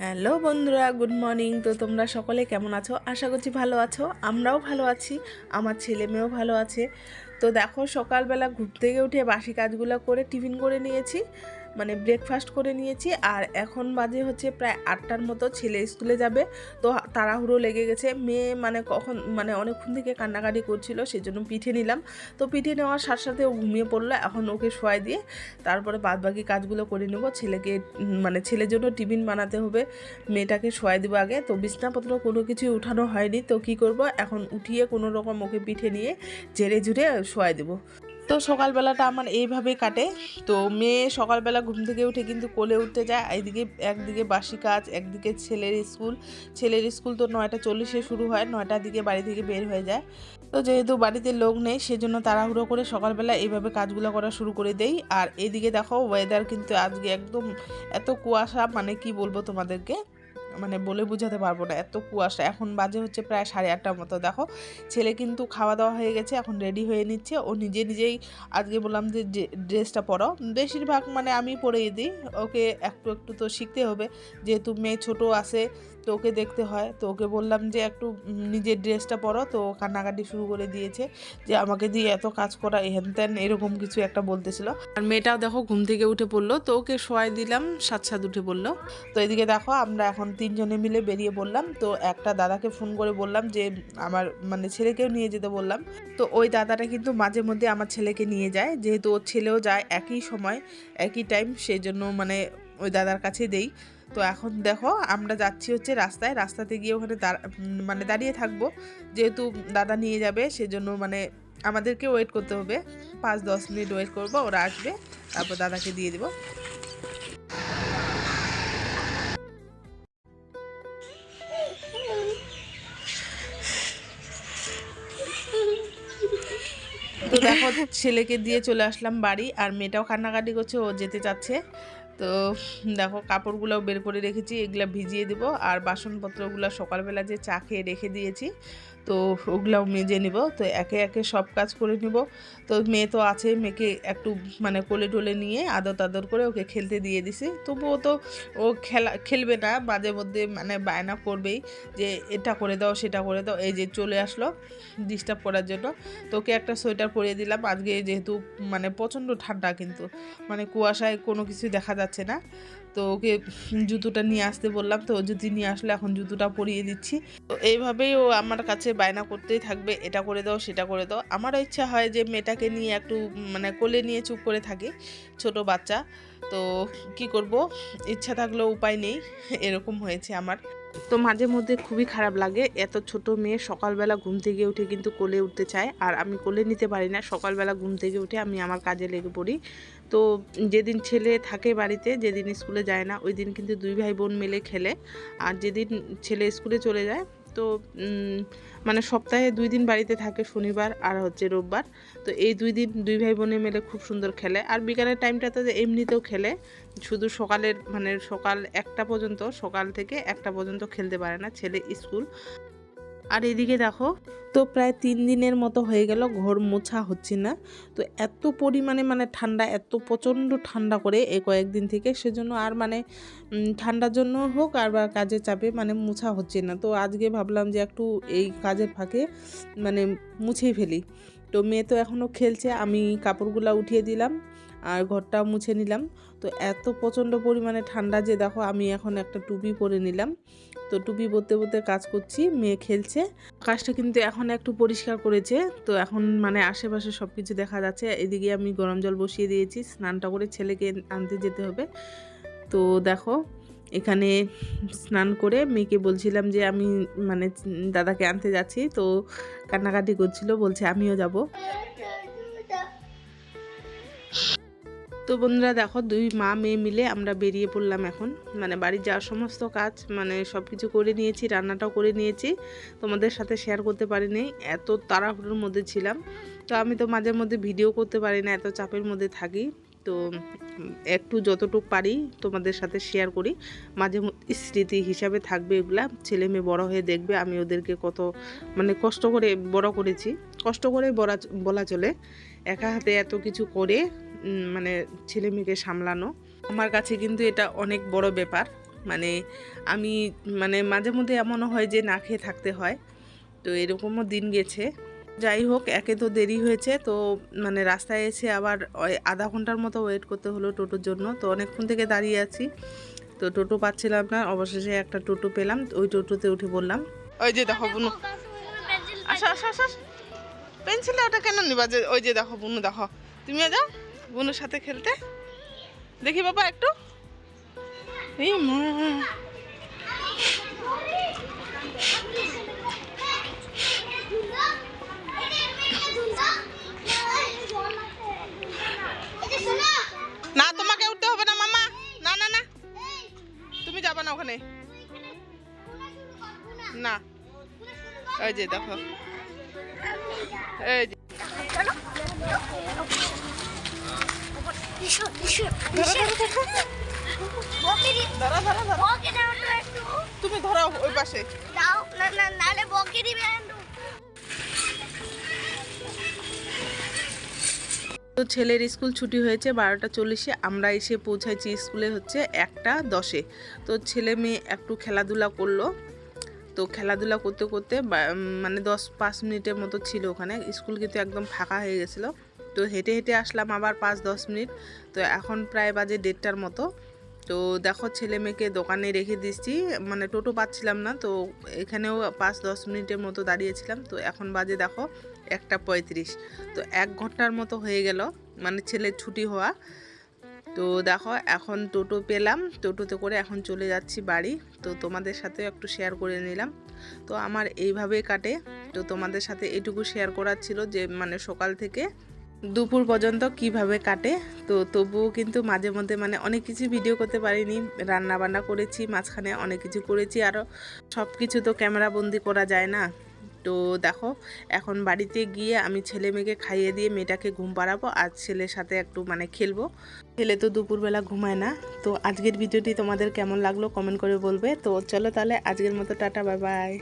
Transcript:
Hello বন্ধুরা, good morning. তো তোমরা সকলে কেমন আছো? আশা করছি ভালো আছো। আমরাও ভালো আছি, আমার ছেলে মেয়েও ভালো আছে। তো দেখো, সকালবেলা ঘুম থেকে উঠে বাসি কাজগুলো করে টিফিন করে নিয়েছি, মানে ব্রেকফাস্ট করে নিয়েছি। আর এখন বাজে হচ্ছে প্রায় 8টার মতো, ছেলে স্কুলে যাবে। তো তাড়াহুড়ো লেগে গেছে। মেয়ে মানে অনেকক্ষণ থেকে কান্নাকাটি করছিল, সেজন্য পিঠে নিলাম। তো পিঠে নেওয়ার সাথে সাথে ও ঘুমিয়ে পড়লো। এখন ওকে শোয়াই দিয়ে তারপরে বাদবাকি কাজগুলো করে নেব। ছেলেকে মানে ছেলের জন্য টিফিন বানাতে হবে, মেয়েটাকে শোয়াই দেবো আগে। তো বিছনাপত্র কোনো কিছুই উঠানো হয়নি, তো কি করব, এখন উঠিয়ে কোনো রকম ওকে পিঠে নিয়ে ঝেড়ে ঝুড়ে শোয়াই দেবো। তো সকালবেলাটা আমার এইভাবেই কাটে। তো মেয়ে সকালবেলা ঘুম থেকে উঠে কিন্তু কোলে উঠতে যায়, এইদিকে একদিকে বাসি কাজ, একদিকে ছেলের স্কুল তো 9টা 40-এ শুরু হয়, 9টার দিকে বাড়ি থেকে বের হয়ে যায়। তো যেহেতু বাড়িতে লোক নেই, সেজন্য তাড়াহুড়ো করে সকালবেলা এইভাবে কাজগুলো করা শুরু করে দেই। আর এদিকে দেখো, ওয়েদার কিন্তু আজকে একদম এত কুয়াশা, মানে কি বলবো তোমাদেরকে, মানে বলে বোঝাতে পারবো না, এত কুয়াশা। এখন বাজে হচ্ছে প্রায় 8:30টার মতো। দেখো, ছেলে কিন্তু খাওয়া দাওয়া হয়ে গেছে, এখন রেডি হয়ে নিচ্ছে। ও নিজেই আজকে বললাম যে ড্রেসটা পরো, বেশিরভাগ মানে আমি পরেই দিই। ওকে একটু একটু তো শিখতে হবে, যেহেতু মেয়ে ছোট আছে, তো ওকে দেখতে হয়। তো ওকে বললাম যে একটু নিজের ড্রেসটা পরো, তো ও কান্নাকাটি শুরু করে দিয়েছে যে আমাকে দিয়ে এত কাজ করা, হেন তেন এরকম কিছু একটা বলতেছিল। আর মেয়েটাও দেখো ঘুম থেকে উঠে পড়লো, তো ওকে শোয়াই দিলাম, সাত সাত উঠে পড়লো। তো এদিকে দেখো, আমরা এখন তিনজনে মিলে বেরিয়ে পড়লাম। তো একটা দাদাকে ফোন করে বললাম যে আমার মানে ছেলেকেও নিয়ে যেতে বললাম। তো ওই দাদাটা কিন্তু মাঝে মধ্যে আমার ছেলেকে নিয়ে যায়, যেহেতু ওর ছেলেও যায় একই সময় একই টাইম, সেই জন্য মানে ওই দাদার কাছে দেই। তো এখন দেখো, আমরা যাচ্ছি হচ্ছে রাস্তাতে গিয়ে ওখানে মানে দাঁড়িয়ে থাকবো, যেহেতু দাদা নিয়ে যাবে, সেজন্য মানে আমাদেরকে ওয়েট করতে হবে। 5-10 মিনিট ওয়েট করবো, ওরা আসবে, তারপর দাদাকে দিয়ে দেবো। তো দেখো, ছেলেকে দিয়ে চলে আসলাম বাড়ি, আর মেয়েটাও কান্নাকাটি করছে, ও যেতে চাচ্ছে। তো দেখো, কাপড়গুলোও বের করে রেখেছি, এগুলা ভিজিয়ে দেব। আর বাসনপত্রগুলো সকালবেলা যে চা খেয়ে রেখে দিয়েছি, তো ওগুলাও মেজে নিব। তো একে একে সব কাজ করে নিব। তো মেয়ে তো আছে, মেয়েকে একটু মানে কোলে টোলে নিয়ে আদর টাদর করে ওকে খেলতে দিয়ে দিছি। তবুও তো ও খেলবে না, মাঝে মধ্যে মানে বায়না করবেই যে এটা করে দাও সেটা করে দাও। এই যে চলে আসলো ডিস্টার্ব করার জন্য। তো ওকে একটা সোয়েটার পরিয়ে দিলাম। আজকে যেহেতু মানে প্রচণ্ড ঠান্ডা, কিন্তু মানে কুয়াশায় কোনো কিছু দেখা যাচ্ছে না। তো ওকে জুতোটা নিয়ে আসতে বললাম, তো ও জুতি নিয়ে আসলে এখন জুতোটা পরিয়ে দিচ্ছি। তো এইভাবেই ও আমার কাছে বায়না করতেই থাকবে, এটা করে দাও সেটা করে দাও। আমারও ইচ্ছা হয় যে মেয়েটাকে নিয়ে একটু মানে কোলে নিয়ে চুপ করে থাকি, ছোট বাচ্চা। তো কি করব, ইচ্ছা থাকলেও উপায় নেই, এরকম হয়েছে আমার। তো মাঝে মধ্যে খুবই খারাপ লাগে, এত ছোট মেয়ে সকালবেলা ঘুম থেকে উঠে কিন্তু কোলে উঠতে চায়, আর আমি কোলে নিতে পারি না। সকালবেলা ঘুম থেকে উঠে আমি আমার কাজে লেগে পড়ি। তো যেদিন ছেলে থাকে বাড়িতে, যেদিন স্কুলে যায় না, ওই দিন কিন্তু দুই ভাই বোন মিলে খেলে। আর যেদিন ছেলে স্কুলে চলে যায়, তো মানে সপ্তাহে 2 দিন বাড়িতে থাকে, শনিবার আর হচ্ছে রোববার। তো এই 2 দিন দুই ভাই বোনে মিলে খুব সুন্দর খেলে। আর বিকালের টাইমটাতে এমনিতেও খেলে, শুধু সকালের মানে সকাল 1টা পর্যন্ত, সকাল থেকে 1টা পর্যন্ত খেলতে পারে না, ছেলে স্কুল। আর এদিকে দেখো, তো প্রায় 3 দিনের মতো হয়ে গেল ঘর মোছা হচ্ছে না। তো এত পরিমাণে মানে ঠান্ডা, এত প্রচণ্ড ঠান্ডা করে এই কয়েকদিন থেকে, সেজন্য আর মানে ঠান্ডার জন্য হোক আর বা কাজের চাপে মানে মোছা হচ্ছে না। তো আজকে ভাবলাম যে একটু এই কাজের ফাঁকে মানে মুছেই ফেলি। তো মেয়ে তো এখনও খেলছে, আমি কাপড়গুলো উঠিয়ে দিলাম আর ঘরটাও মুছে নিলাম। তো এত প্রচণ্ড পরিমাণে ঠান্ডা যে দেখো, আমি এখন একটা টুপি পরে নিলাম। তো টুপি পরতে পরতে কাজ করছি, মেয়ে খেলছে। আকাশটা কিন্তু এখন একটু পরিষ্কার করেছে, তো এখন মানে আশেপাশে সব কিছু দেখা যাচ্ছে। এদিকে আমি গরম জল বসিয়ে দিয়েছি, স্নানটা করে ছেলেকে আনতে যেতে হবে। তো দেখো, এখানে স্নান করে মেয়েকে বলছিলাম যে আমি মানে দাদাকে আনতে যাচ্ছি। তো কান্নাকাটি করছিল, বলছে আমিও যাব। তো বন্ধুরা দেখো, দুই মা মেয়ে মিলে আমরা বেরিয়ে পড়লাম এখন, মানে বাড়ির যাওয়ার সমস্ত কাজ মানে সব কিছু করে নিয়েছি, রান্নাটাও করে নিয়েছি। তোমাদের সাথে শেয়ার করতে পারিনি, এত তাড়াহুড়োর মধ্যে ছিলাম। তো আমি তো মাঝে মধ্যে ভিডিও করতে পারি না, এত চাপের মধ্যে থাকি। তো একটু যতটুকু পারি তোমাদের সাথে শেয়ার করি, মাঝে মধ্যে স্মৃতি হিসাবে থাকবে এগুলা। ছেলে মেয়ে বড় হয়ে দেখবে আমি ওদেরকে কত মানে কষ্ট করে বড় করেছি, কষ্ট করে বলা চলে। একা হাতে এত কিছু করে মানে ছেলে মেয়েকে সামলানো, আমার কাছে কিন্তু এটা অনেক বড় ব্যাপার। মানে আমি মানে মাঝে মধ্যে এমনও হয় যে না খেয়ে থাকতে হয়, তো এরকমও দিন গেছে। যাই হোক, একে তো দেরি হয়েছে, তো মানে রাস্তায় এসে আবার ওই আধা ঘন্টার মতো ওয়েট করতে হলো টোটোর জন্য। তো অনেকক্ষণ থেকে দাঁড়িয়ে আছি, তো টোটো পাচ্ছিলাম না, অবশেষে একটা টোটো পেলাম, ওই টোটোতে উঠে বললাম। ওই যে দেখো বুনু, আসো আসো আসো, পেন্সিলে ওটা কেন নিবা? যে ওই যে দেখো বুনু, দেখো তুমিও যাও বুনুর সাথে খেলতে, দেখি বাবা একটু। এই মা, না তোমাকে উঠতে হবে না মামা, না না না, তুমি যাবে না ওখানে, না। ওই যে দেখো, এই যে তুমি ধরাও ওই পাশে। তো ছেলের স্কুল ছুটি হয়েছে 12টা 40-এ, আমরা এসে পৌঁছাইছি স্কুলে হচ্ছে 1টা 10-এ। তো ছেলে মেয়ে একটু খেলাধুলা করলো, তো খেলাধুলা করতে করতে মানে 10-5 মিনিটের মতো ছিল ওখানে, স্কুল কিন্তু একদম ফাঁকা হয়ে গেছিলো। তো হেঁটে হেঁটে আসলাম আবার 5-10 মিনিট, তো এখন প্রায় বাজে 1:30টার মতো। তো দেখো ছেলে মেয়েকে দোকানে রেখে দিচ্ছি, মানে টোটো পাচ্ছিলাম না, তো এখানেও 5-10 মিনিটের মতো দাঁড়িয়েছিলাম। তো এখন বাজে দেখো 1টা 35, তো 1 ঘন্টার মতো হয়ে গেল মানে ছেলের ছুটি হওয়া। তো দেখো এখন টোটো পেলাম, টোটোতে করে এখন চলে যাচ্ছি বাড়ি। তো তোমাদের সাথেও একটু শেয়ার করে নিলাম। তো আমার এইভাবেই কাটে, তো তোমাদের সাথে এটুকু শেয়ার করার ছিল যে মানে সকাল থেকে দুপুর পর্যন্ত কিভাবে কাটে। তো তবুও কিন্তু মাঝে মধ্যে মানে অনেক কিছু ভিডিও করতে পারিনি, রান্না বান্না করেছি, মাঝখানে অনেক কিছু করেছি, আরও সব কিছু তো ক্যামেরা বন্দি করা যায় না। তো দেখো এখন বাড়িতে গিয়ে আমি ছেলে মেয়েকে খাইয়ে দিয়ে মেয়েটাকে ঘুম পাড়াবো, আর ছেলের সাথে একটু মানে খেলবো। ছেলে তো দুপুরবেলা ঘুমায় না। তো আজকের ভিডিওটি তোমাদের কেমন লাগলো কমেন্ট করে বলবে। তো চলো তাহলে আজকের মতো টাটা, বাই বাই।